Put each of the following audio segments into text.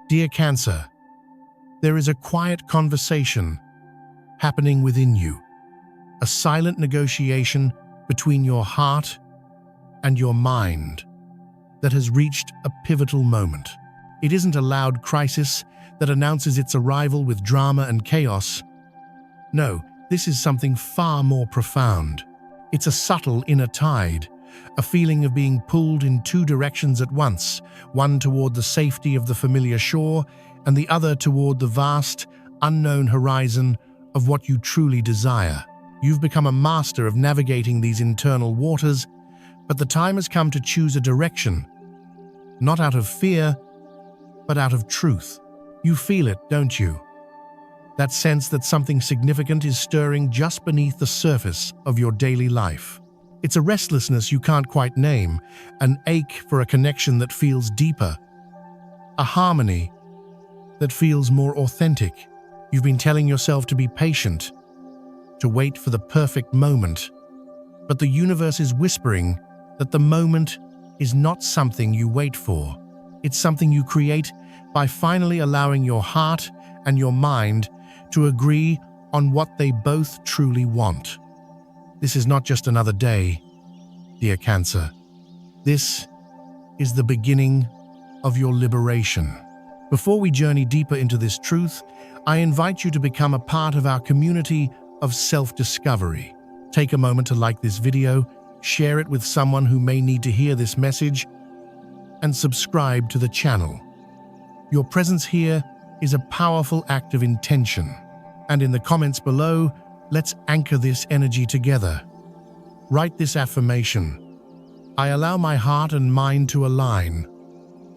Dear Cancer, there is a quiet conversation happening within you, a silent negotiation between your heart and your mind that has reached a pivotal moment. It isn't a loud crisis that announces its arrival with drama and chaos. No, this is something far more profound. It's a subtle inner tide, a feeling of being pulled in two directions at once, one toward the safety of the familiar shore and the other toward the vast, unknown horizon of what you truly desire. You've become a master of navigating these internal waters, but the time has come to choose a direction, not out of fear, but out of truth. You feel it, don't you? That sense that something significant is stirring just beneath the surface of your daily life. It's a restlessness you can't quite name, an ache for a connection that feels deeper, a harmony that feels more authentic. You've been telling yourself to be patient, to wait for the perfect moment, but the universe is whispering that the moment is not something you wait for. It's something you create by finally allowing your heart and your mind to agree on what they both truly want. This is not just another day, dear Cancer. This is the beginning of your liberation. Before we journey deeper into this truth, I invite you to become a part of our community of self-discovery. Take a moment to like this video, share it with someone who may need to hear this message, and subscribe to the channel. Your presence here is a powerful act of intention. And in the comments below, let's anchor this energy together. Write this affirmation: I allow my heart and mind to align,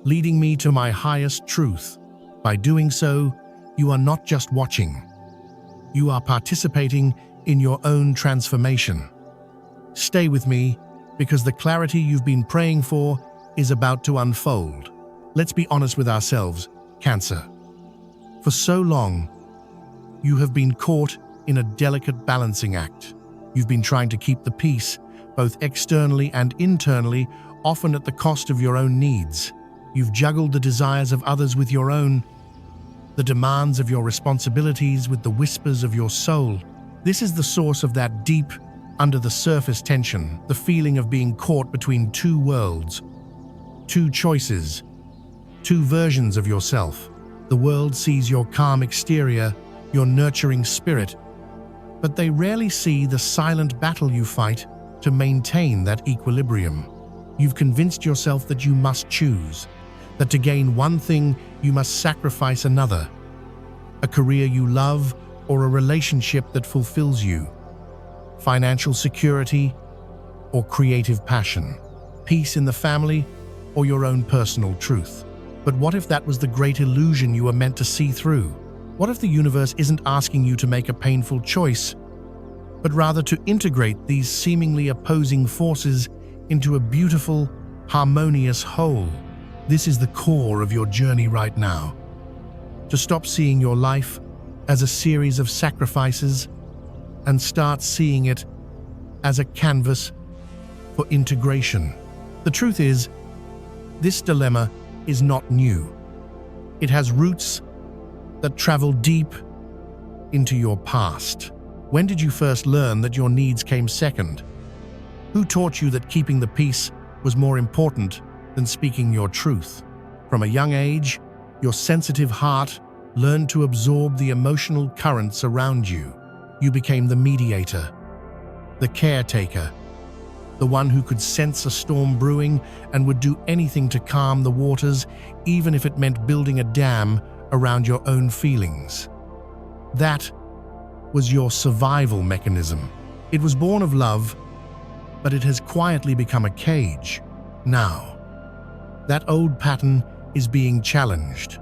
leading me to my highest truth. By doing so, you are not just watching. You are participating in your own transformation. Stay with me, because the clarity you've been praying for is about to unfold. Let's be honest with ourselves, Cancer. For so long, you have been caught in a delicate balancing act. You've been trying to keep the peace, both externally and internally, often at the cost of your own needs. You've juggled the desires of others with your own, the demands of your responsibilities with the whispers of your soul. This is the source of that deep, under-the-surface tension, the feeling of being caught between two worlds, two choices, two versions of yourself. The world sees your calm exterior, your nurturing spirit, but they rarely see the silent battle you fight to maintain that equilibrium. You've convinced yourself that you must choose, that to gain one thing, you must sacrifice another. A career you love or a relationship that fulfills you. Financial security or creative passion. Peace in the family or your own personal truth. But what if that was the great illusion you were meant to see through? What if the universe isn't asking you to make a painful choice, but rather to integrate these seemingly opposing forces into a beautiful, harmonious whole? This is the core of your journey right now. To stop seeing your life as a series of sacrifices and start seeing it as a canvas for integration. The truth is, this dilemma is not new. It has roots that travel deep into your past. When did you first learn that your needs came second? Who taught you that keeping the peace was more important than speaking your truth? From a young age, your sensitive heart learned to absorb the emotional currents around you. You became the mediator, the caretaker, the one who could sense a storm brewing and would do anything to calm the waters, even if it meant building a dam around your own feelings. That was your survival mechanism. It was born of love, but it has quietly become a cage. Now, that old pattern is being challenged.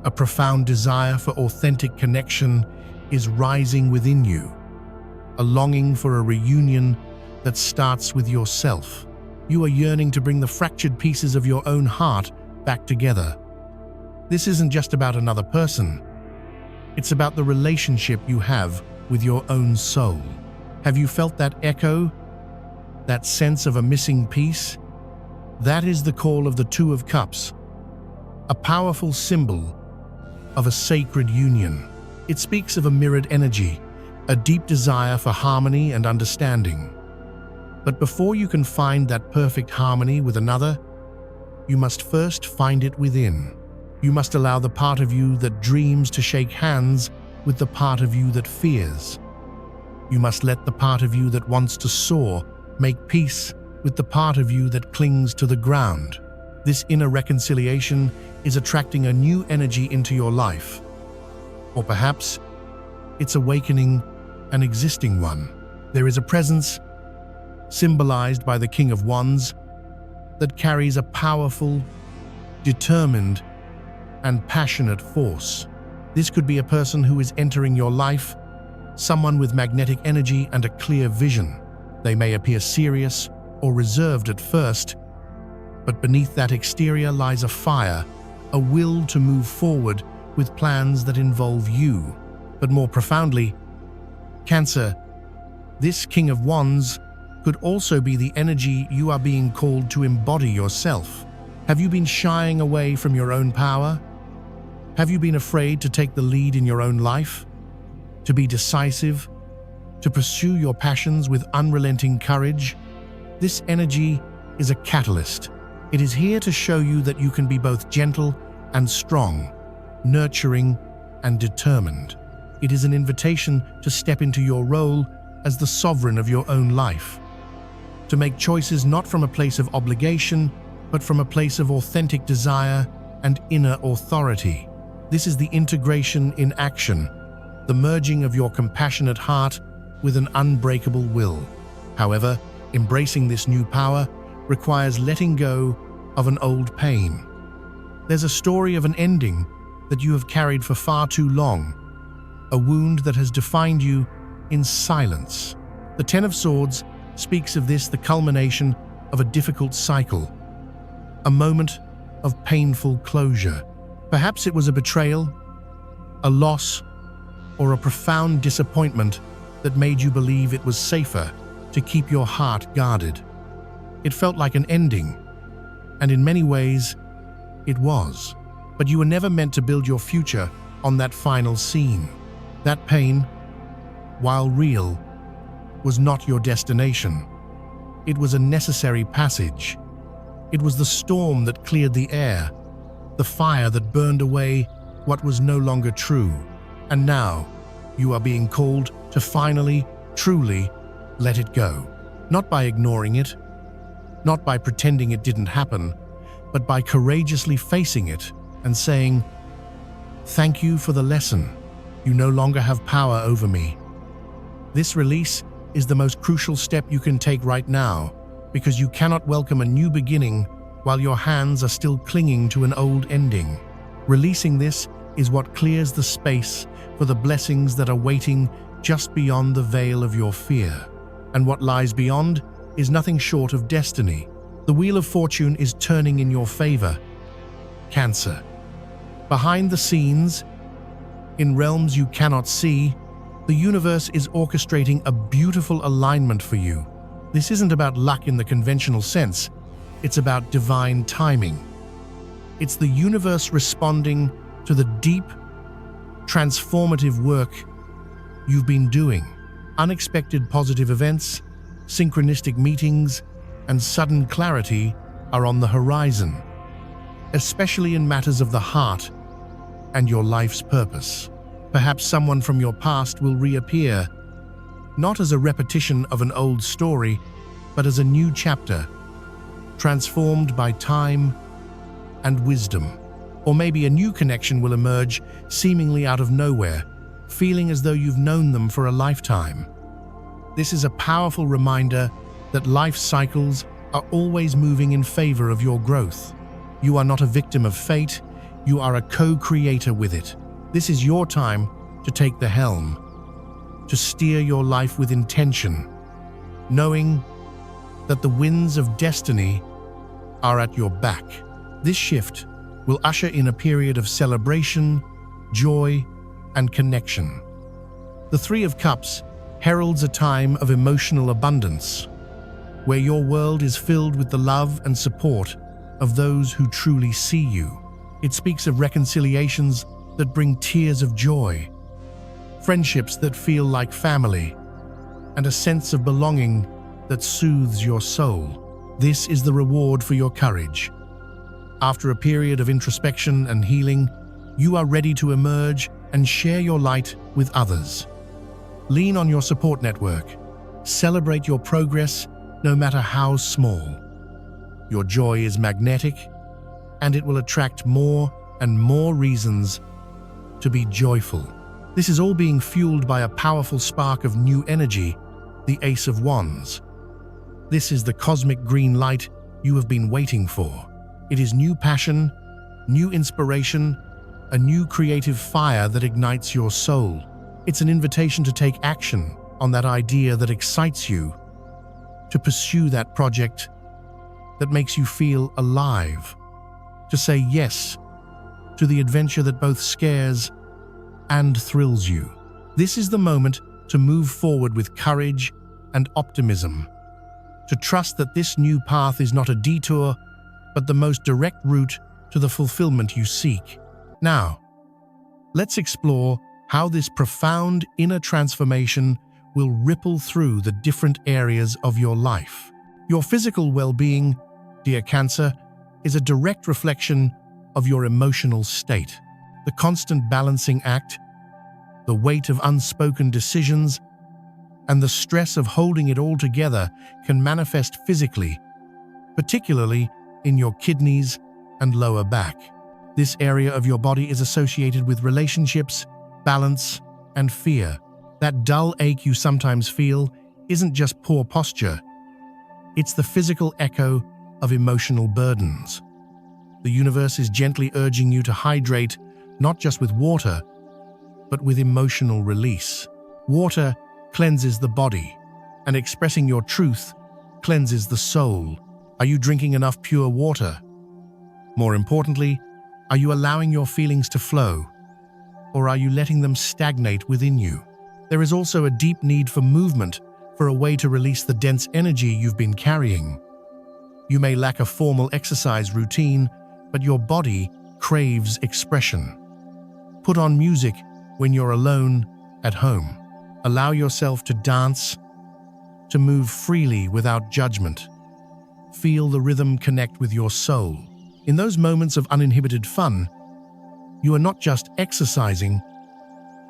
A profound desire for authentic connection is rising within you, a longing for a reunion that starts with yourself. You are yearning to bring the fractured pieces of your own heart back together. This isn't just about another person. It's about the relationship you have with your own soul. Have you felt that echo? That sense of a missing piece? That is the call of the Two of Cups, a powerful symbol of a sacred union. It speaks of a mirrored energy, a deep desire for harmony and understanding. But before you can find that perfect harmony with another, you must first find it within. You must allow the part of you that dreams to shake hands with the part of you that fears. You must let the part of you that wants to soar make peace with the part of you that clings to the ground. This inner reconciliation is attracting a new energy into your life. Or perhaps it's awakening an existing one. There is a presence, symbolized by the King of Wands, that carries a powerful, determined, and passionate force. This could be a person who is entering your life, someone with magnetic energy and a clear vision. They may appear serious or reserved at first, but beneath that exterior lies a fire, a will to move forward with plans that involve you. But more profoundly, Cancer, this King of Wands could also be the energy you are being called to embody yourself. Have you been shying away from your own power? Have you been afraid to take the lead in your own life? To be decisive? To pursue your passions with unrelenting courage? This energy is a catalyst. It is here to show you that you can be both gentle and strong, nurturing and determined. It is an invitation to step into your role as the sovereign of your own life, to make choices not from a place of obligation, but from a place of authentic desire and inner authority. This is the integration in action, the merging of your compassionate heart with an unbreakable will. However, embracing this new power requires letting go of an old pain. There's a story of an ending that you have carried for far too long, a wound that has defined you in silence. The Ten of Swords speaks of this, the culmination of a difficult cycle, a moment of painful closure. Perhaps it was a betrayal, a loss, or a profound disappointment that made you believe it was safer to keep your heart guarded. It felt like an ending, and in many ways, it was. But you were never meant to build your future on that final scene. That pain, while real, was not your destination. It was a necessary passage. It was the storm that cleared the air, the fire that burned away what was no longer true. And now, you are being called to finally, truly let it go. Not by ignoring it, not by pretending it didn't happen, but by courageously facing it and saying, "Thank you for the lesson. You no longer have power over me." This release is the most crucial step you can take right now, because you cannot welcome a new beginning while your hands are still clinging to an old ending. Releasing this is what clears the space for the blessings that are waiting just beyond the veil of your fear. And what lies beyond is nothing short of destiny. The wheel of fortune is turning in your favor. Cancer. Behind the scenes, in realms you cannot see, the universe is orchestrating a beautiful alignment for you. This isn't about luck in the conventional sense. It's about divine timing. It's the universe responding to the deep, transformative work you've been doing. Unexpected positive events, synchronistic meetings, and sudden clarity are on the horizon, especially in matters of the heart and your life's purpose. Perhaps someone from your past will reappear, not as a repetition of an old story, but as a new chapter, transformed by time and wisdom. Or maybe a new connection will emerge seemingly out of nowhere, feeling as though you've known them for a lifetime. This is a powerful reminder that life cycles are always moving in favor of your growth. You are not a victim of fate, you are a co-creator with it. This is your time to take the helm, to steer your life with intention, knowing that the winds of destiny are at your back. This shift will usher in a period of celebration, joy, and connection. The Three of Cups heralds a time of emotional abundance, where your world is filled with the love and support of those who truly see you. It speaks of reconciliations that bring tears of joy, friendships that feel like family, and a sense of belonging that soothes your soul. This is the reward for your courage. After a period of introspection and healing, you are ready to emerge and share your light with others. Lean on your support network. Celebrate your progress, no matter how small. Your joy is magnetic, and it will attract more and more reasons to be joyful. This is all being fueled by a powerful spark of new energy, the Ace of Wands. This is the cosmic green light you have been waiting for. It is new passion, new inspiration, a new creative fire that ignites your soul. It's an invitation to take action on that idea that excites you, to pursue that project that makes you feel alive, to say yes to the adventure that both scares and thrills you. This is the moment to move forward with courage and optimism, to trust that this new path is not a detour, but the most direct route to the fulfillment you seek. Now, let's explore how this profound inner transformation will ripple through the different areas of your life. Your physical well-being, dear Cancer, is a direct reflection of your emotional state. The constant balancing act, the weight of unspoken decisions, and the stress of holding it all together can manifest physically, particularly in your kidneys and lower back. This area of your body is associated with relationships, balance, and fear. That dull ache you sometimes feel isn't just poor posture. It's the physical echo of emotional burdens. The universe is gently urging you to hydrate, not just with water, but with emotional release. Water cleanses the body, and expressing your truth cleanses the soul. Are you drinking enough pure water? More importantly, are you allowing your feelings to flow, or are you letting them stagnate within you? There is also a deep need for movement, for a way to release the dense energy you've been carrying. You may lack a formal exercise routine, but your body craves expression. Put on music when you're alone at home. Allow yourself to dance, to move freely without judgment. Feel the rhythm connect with your soul. In those moments of uninhibited fun, you are not just exercising,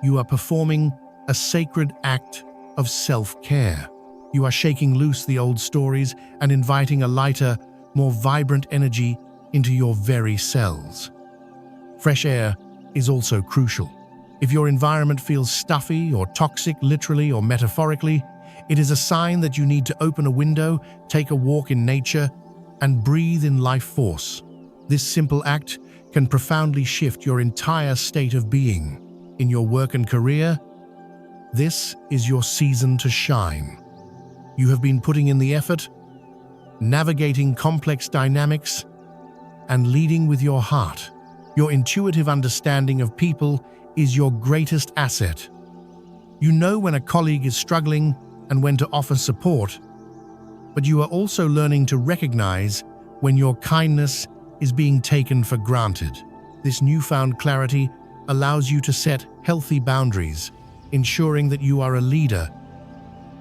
you are performing a sacred act of self-care. You are shaking loose the old stories and inviting a lighter, more vibrant energy into your very cells. Fresh air is also crucial. If your environment feels stuffy or toxic, literally or metaphorically, it is a sign that you need to open a window, take a walk in nature, and breathe in life force. This simple act can profoundly shift your entire state of being. In your work and career, this is your season to shine. You have been putting in the effort, navigating complex dynamics, and leading with your heart. Your intuitive understanding of people is your greatest asset. You know when a colleague is struggling and when to offer support, but you are also learning to recognize when your kindness is being taken for granted. This newfound clarity allows you to set healthy boundaries, ensuring that you are a leader,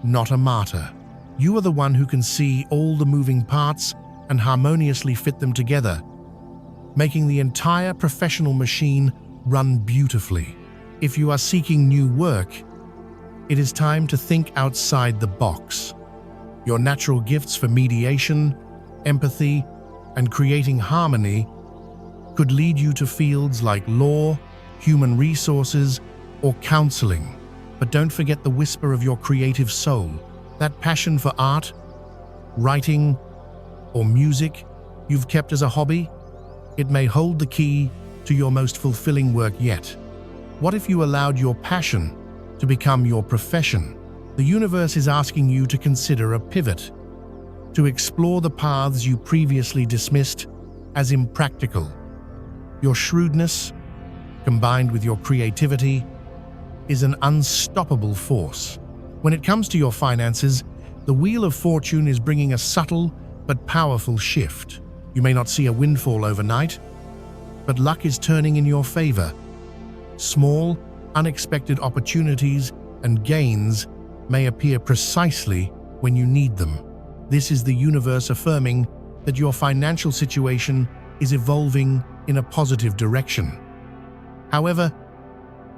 not a martyr. You are the one who can see all the moving parts and harmoniously fit them together, making the entire professional machine run beautifully. If you are seeking new work, it is time to think outside the box. Your natural gifts for mediation, empathy, and creating harmony could lead you to fields like law, human resources, or counseling. But don't forget the whisper of your creative soul, that passion for art, writing, or music you've kept as a hobby. It may hold the key to your most fulfilling work yet. What if you allowed your passion to become your profession? The universe is asking you to consider a pivot, to explore the paths you previously dismissed as impractical. Your shrewdness, combined with your creativity, is an unstoppable force. When it comes to your finances, the Wheel of Fortune is bringing a subtle but powerful shift. You may not see a windfall overnight, but luck is turning in your favor. Small, unexpected opportunities and gains may appear precisely when you need them. This is the universe affirming that your financial situation is evolving in a positive direction. However,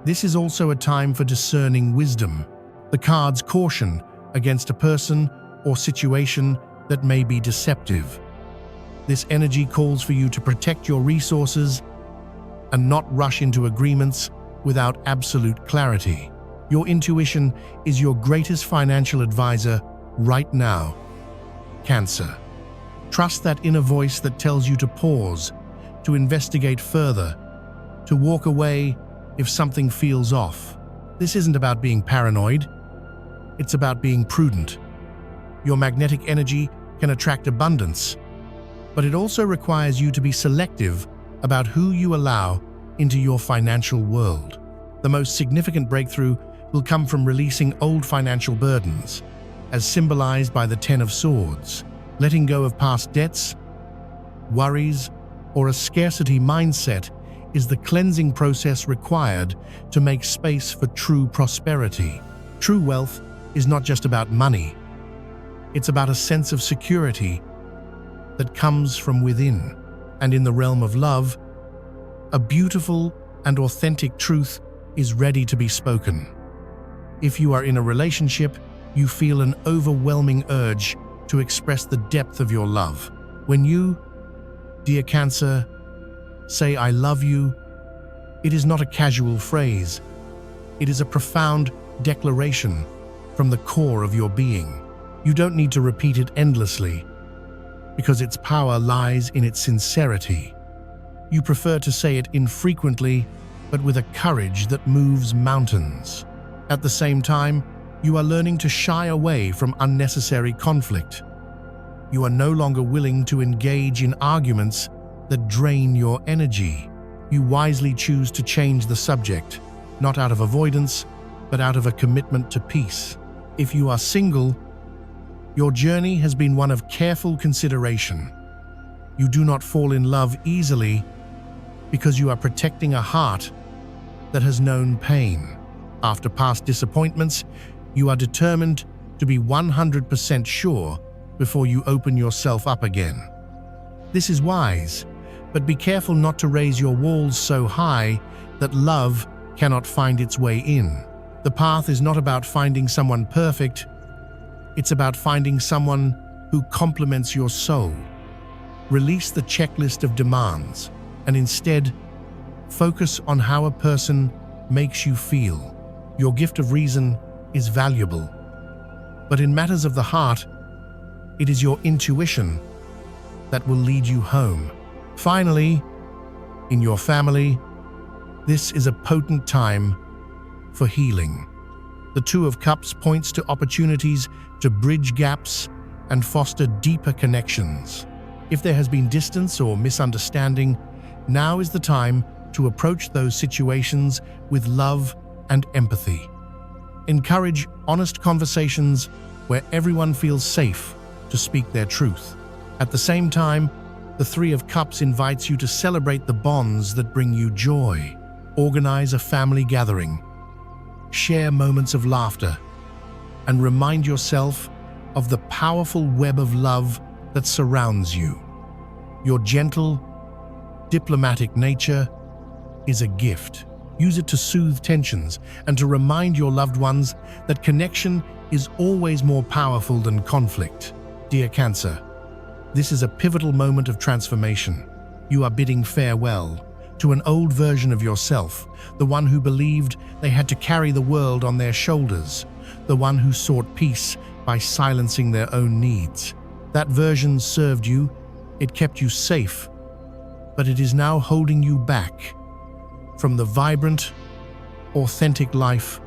this is also a time for discerning wisdom. The cards caution against a person or situation that may be deceptive. This energy calls for you to protect your resources and not rush into agreements without absolute clarity. Your intuition is your greatest financial advisor right now. Cancer. Trust that inner voice that tells you to pause, to investigate further, to walk away if something feels off. This isn't about being paranoid. It's about being prudent. Your magnetic energy can attract abundance, but it also requires you to be selective about who you allow into your financial world. The most significant breakthrough will come from releasing old financial burdens, as symbolized by the Ten of Swords. Letting go of past debts, worries, or a scarcity mindset is the cleansing process required to make space for true prosperity. True wealth is not just about money. It's about a sense of security that comes from within. And in the realm of love, a beautiful and authentic truth is ready to be spoken. If you are in a relationship, you feel an overwhelming urge to express the depth of your love. When you, dear Cancer, say "I love you," it is not a casual phrase. It is a profound declaration from the core of your being. You don't need to repeat it endlessly, because its power lies in its sincerity. You prefer to say it infrequently, but with a courage that moves mountains. At the same time, you are learning to shy away from unnecessary conflict. You are no longer willing to engage in arguments that drain your energy. You wisely choose to change the subject, not out of avoidance, but out of a commitment to peace. If you are single, your journey has been one of careful consideration. You do not fall in love easily because you are protecting a heart that has known pain. After past disappointments, you are determined to be 100% sure before you open yourself up again. This is wise, but be careful not to raise your walls so high that love cannot find its way in. The path is not about finding someone perfect. It's about finding someone who complements your soul. Release the checklist of demands and instead focus on how a person makes you feel. Your gift of reason is valuable, but in matters of the heart, it is your intuition that will lead you home. Finally, in your family, this is a potent time for healing. The Two of Cups points to opportunities to bridge gaps and foster deeper connections. If there has been distance or misunderstanding, now is the time to approach those situations with love and empathy. Encourage honest conversations where everyone feels safe to speak their truth. At the same time, the Three of Cups invites you to celebrate the bonds that bring you joy. Organize a family gathering, share moments of laughter, and remind yourself of the powerful web of love that surrounds you. Your gentle, diplomatic nature is a gift. Use it to soothe tensions and to remind your loved ones that connection is always more powerful than conflict. Dear Cancer, this is a pivotal moment of transformation. You are bidding farewell to an old version of yourself, the one who believed they had to carry the world on their shoulders, the one who sought peace by silencing their own needs. That version served you, it kept you safe, but it is now holding you back from the vibrant, authentic life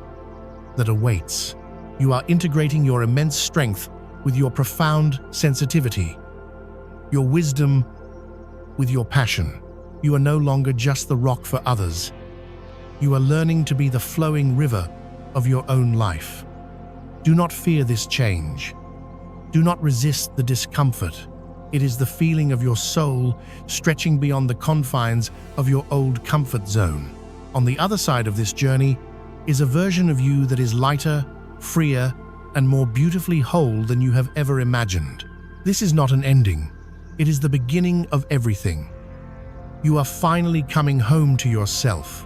that awaits. You are integrating your immense strength with your profound sensitivity, your wisdom with your passion. You are no longer just the rock for others. You are learning to be the flowing river of your own life. Do not fear this change. Do not resist the discomfort. It is the feeling of your soul stretching beyond the confines of your old comfort zone. On the other side of this journey is a version of you that is lighter, freer, and more beautifully whole than you have ever imagined. This is not an ending. It is the beginning of everything. You are finally coming home to yourself.